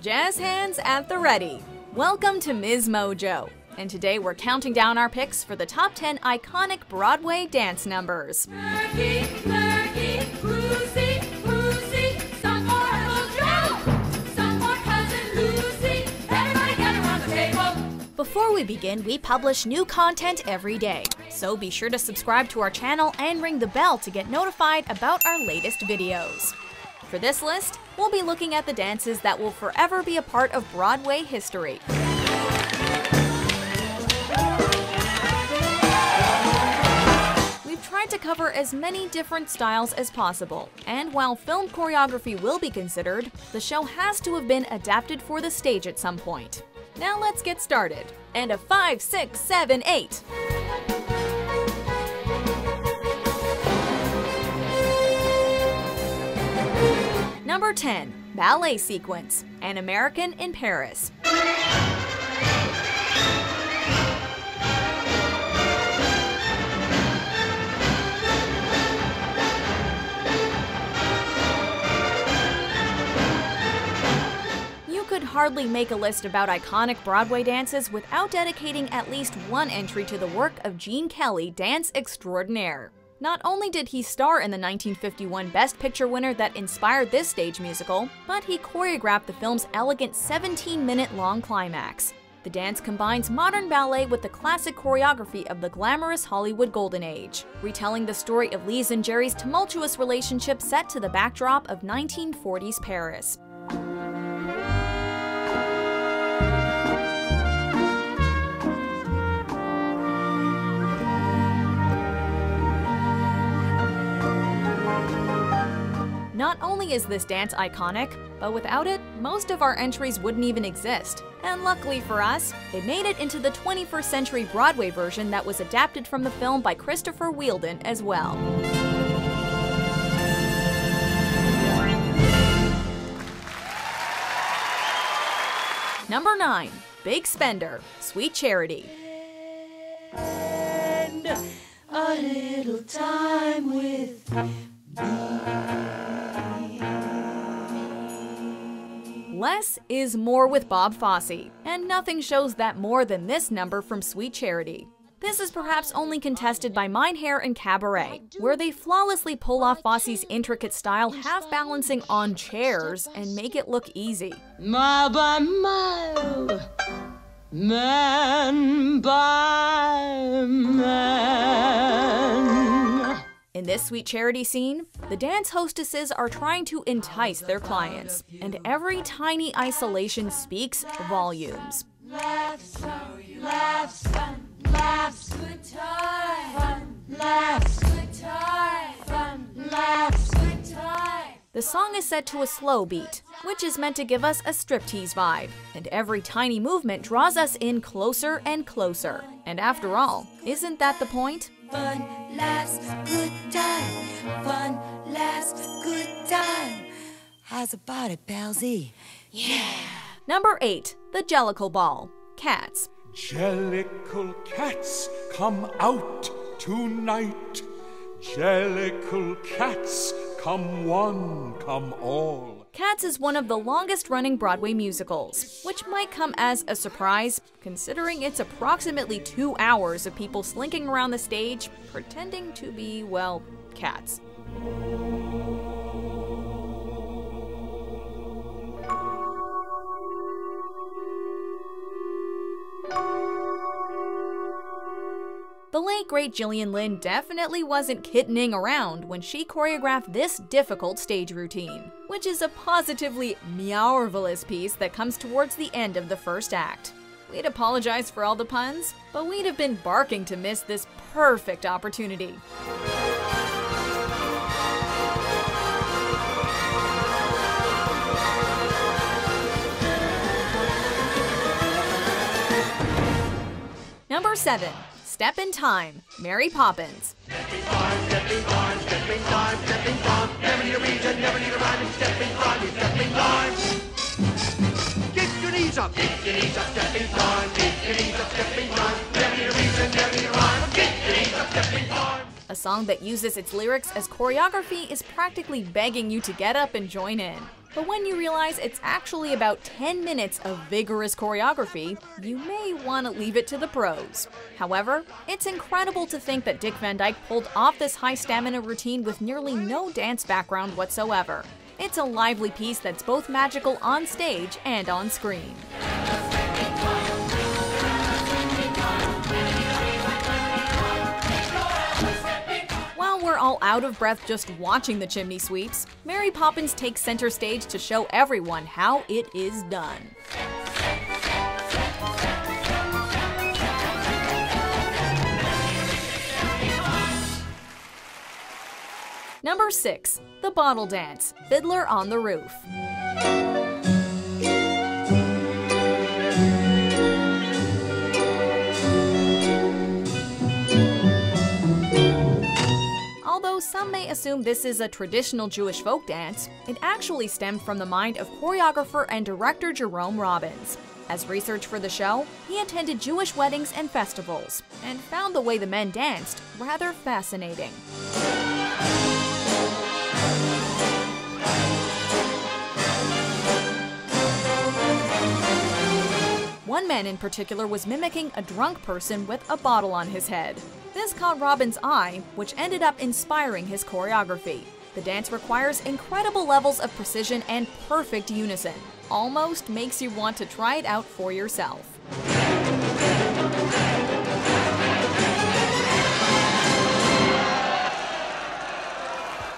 Jazz hands at the ready. Welcome to MsMojo, and today we're counting down our picks for the top 10 iconic Broadway dance numbers. Murky, murky, Lucy, Lucy, some more Uncle Joe, some more Cousin Lucy, everybody gather around the table. Before we begin, we publish new content every day, so be sure to subscribe to our channel and ring the bell to get notified about our latest videos. For this list, we'll be looking at the dances that will forever be a part of Broadway history. We've tried to cover as many different styles as possible, and while film choreography will be considered, the show has to have been adapted for the stage at some point. Now let's get started. And a 5, 6, 7, 8. Number 10. Ballet Sequence, An American in Paris. You could hardly make a list about iconic Broadway dances without dedicating at least one entry to the work of Gene Kelly, dance extraordinaire. Not only did he star in the 1951 Best Picture winner that inspired this stage musical, but he choreographed the film's elegant 17-minute-long climax. The dance combines modern ballet with the classic choreography of the glamorous Hollywood Golden Age, retelling the story of Lise and Jerry's tumultuous relationship set to the backdrop of 1940s Paris. Not only is this dance iconic, but without it, most of our entries wouldn't even exist. And luckily for us, it made it into the 21st century Broadway version that was adapted from the film by Christopher Wheeldon as well. Number 9. Big Spender, Sweet Charity. And a little time with Less is more with Bob Fosse, and nothing shows that more than this number from Sweet Charity. This is perhaps only contested by Mein Herr and Cabaret, where they flawlessly pull off Fosse's intricate style half-balancing on chairs and make it look easy. Mile by mile, man by man. In this Sweet Charity scene, the dance hostesses are trying to entice their clients, and every tiny isolation speaks volumes. Laughs, laughs, fun, laughs, good time, fun, laughs, good time, fun, laughs, good time. The song is set to a slow beat, which is meant to give us a striptease vibe, and every tiny movement draws us in closer and closer. And after all, isn't that the point? Fun, laughs, good time, fun, laughs, good time. How's about it, Palsy? Yeah! Number 8. The Jellicle Ball, Cats. Jellicle cats, come out tonight. Jellicle cats, come one, come all. Cats is one of the longest-running Broadway musicals, which might come as a surprise, considering it's approximately 2 hours of people slinking around the stage, pretending to be, well, cats. The late great Gillian Lynne definitely wasn't kittening around when she choreographed this difficult stage routine, which is a positively meow-ervelous piece that comes towards the end of the first act. We'd apologize for all the puns, but we'd have been barking to miss this perfect opportunity. Number 7. Step in Time, Mary Poppins. Stepping time, stepping time, stepping time, stepping time. Never need a reason, never need a rhyme. Stepping time, stepping time. Get your knees up, get your knees up, stepping time. Get your knees up, stepping time. Never need a reason, never need a rhyme. Get your knees up, stepping time. A song that uses its lyrics as choreography is practically begging you to get up and join in. But when you realize it's actually about 10 minutes of vigorous choreography, you may want to leave it to the pros. However, it's incredible to think that Dick Van Dyke pulled off this high-stamina routine with nearly no dance background whatsoever. It's a lively piece that's both magical on stage and on screen. We're all out of breath just watching the chimney sweeps, Mary Poppins takes center stage to show everyone how it is done. Number 6. The Bottle Dance, Fiddler on the Roof. Although some may assume this is a traditional Jewish folk dance, it actually stemmed from the mind of choreographer and director Jerome Robbins. As research for the show, he attended Jewish weddings and festivals, and found the way the men danced rather fascinating. One man in particular was mimicking a drunk person with a bottle on his head. This caught Robbins' eye, which ended up inspiring his choreography. The dance requires incredible levels of precision and perfect unison. Almost makes you want to try it out for yourself.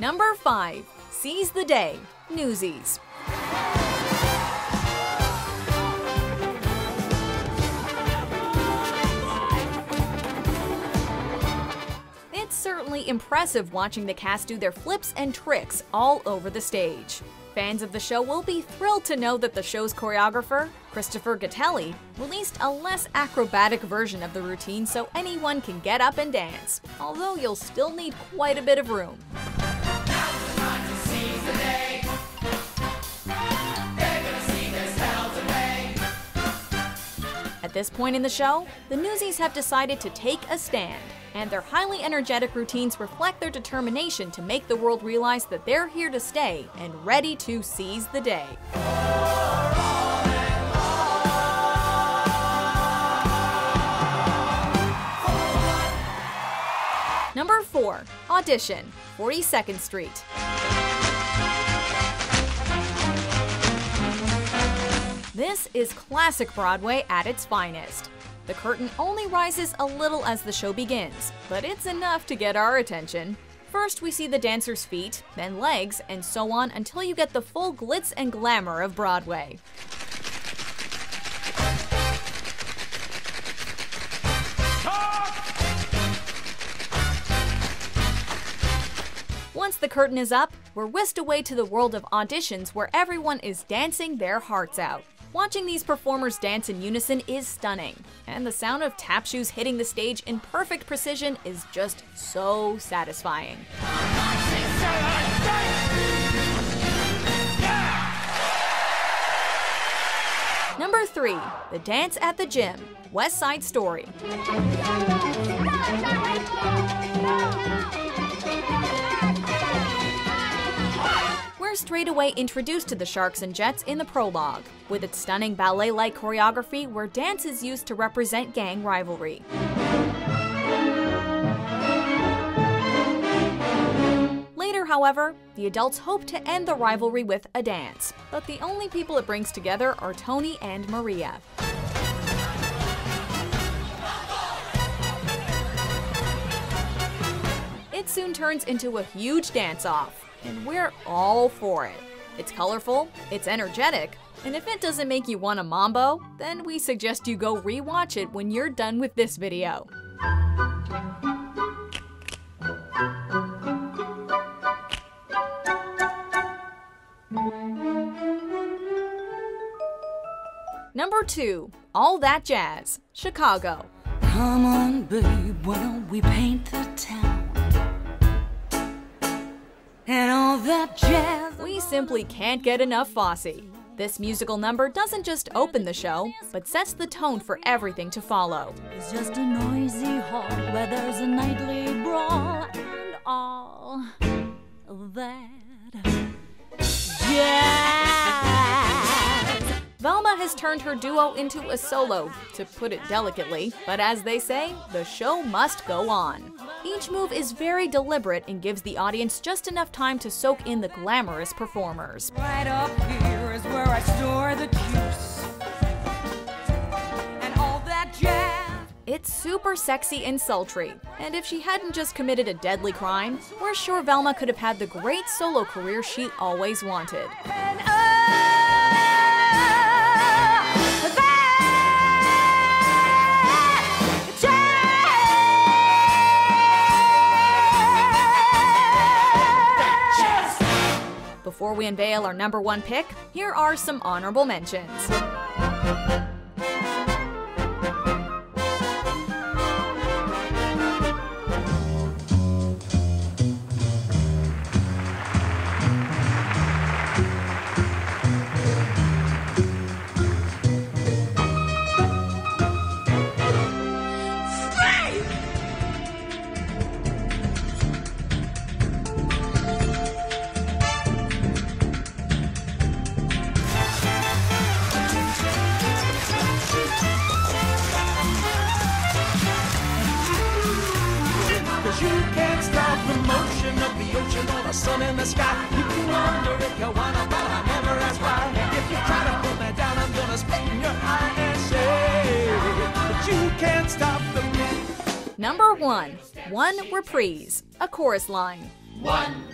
Number 5. Seize the Day, Newsies. It's certainly impressive watching the cast do their flips and tricks all over the stage. Fans of the show will be thrilled to know that the show's choreographer, Christopher Gattelli, released a less acrobatic version of the routine so anyone can get up and dance, although you'll still need quite a bit of room. At this point in the show, the Newsies have decided to take a stand, and their highly energetic routines reflect their determination to make the world realize that they're here to stay and ready to seize the day. Number 4. Audition, 42nd Street. This is classic Broadway at its finest. The curtain only rises a little as the show begins, but it's enough to get our attention. First, we see the dancers' feet, then legs, and so on until you get the full glitz and glamour of Broadway. Once the curtain is up, we're whisked away to the world of auditions where everyone is dancing their hearts out. Watching these performers dance in unison is stunning, and the sound of tap shoes hitting the stage in perfect precision is just so satisfying. Number 3. The Dance at the Gym, West Side Story. We're straight away introduced to the Sharks and Jets in the prologue, with its stunning ballet-like choreography where dance is used to represent gang rivalry. Later, however, the adults hope to end the rivalry with a dance, but the only people it brings together are Tony and Maria. It soon turns into a huge dance-off, and we're all for it. It's colorful, it's energetic, and if it doesn't make you want a mambo, then we suggest you go re-watch it when you're done with this video. Number 2. All That Jazz, Chicago. Come on, babe, why don't we paint the town? And all that jazz. We simply can't get enough Fosse. This musical number doesn't just open the show, but sets the tone for everything to follow. It's just a noisy hall where there's a nightly brawl and all that jazz. has turned her duo into a solo, to put it delicately, but as they say, the show must go on. Each move is very deliberate and gives the audience just enough time to soak in the glamorous performers. Right up here is where I store the juice and all that jazz. It's super sexy and sultry, and if she hadn't just committed a deadly crime, we're sure Velma could have had the great solo career she always wanted. And Before we unveil our #1 pick, here are some honorable mentions. You can't stop the motion of the ocean or the sun in the sky. You can wonder if you wanna, but I never ask why. If you try to pull me down, I'm gonna spit in your eye and say, but you can't stop the beat. #1, reprise, a chorus line. One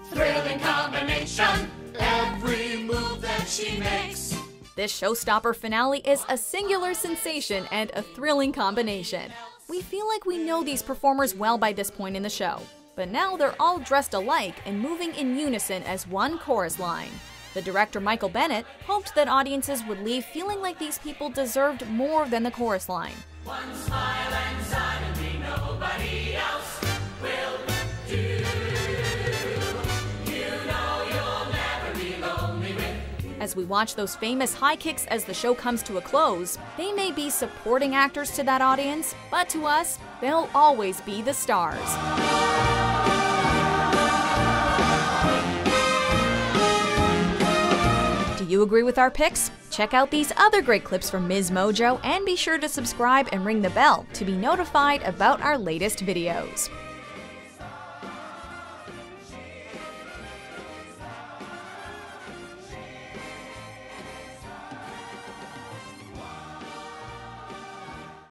thrilling combination, every move that she makes. This showstopper finale is a singular sensation and a thrilling combination. We feel like we know these performers well by this point in the show, but now they're all dressed alike and moving in unison as one chorus line. The director Michael Bennett hoped that audiences would leave feeling like these people deserved more than the chorus line. One smile and suddenly nobody else will do. You know you'll never be lonely with. As we watch those famous high kicks as the show comes to a close, they may be supporting actors to that audience, but to us, they'll always be the stars. Do you agree with our picks? Check out these other great clips from MsMojo and be sure to subscribe and ring the bell to be notified about our latest videos.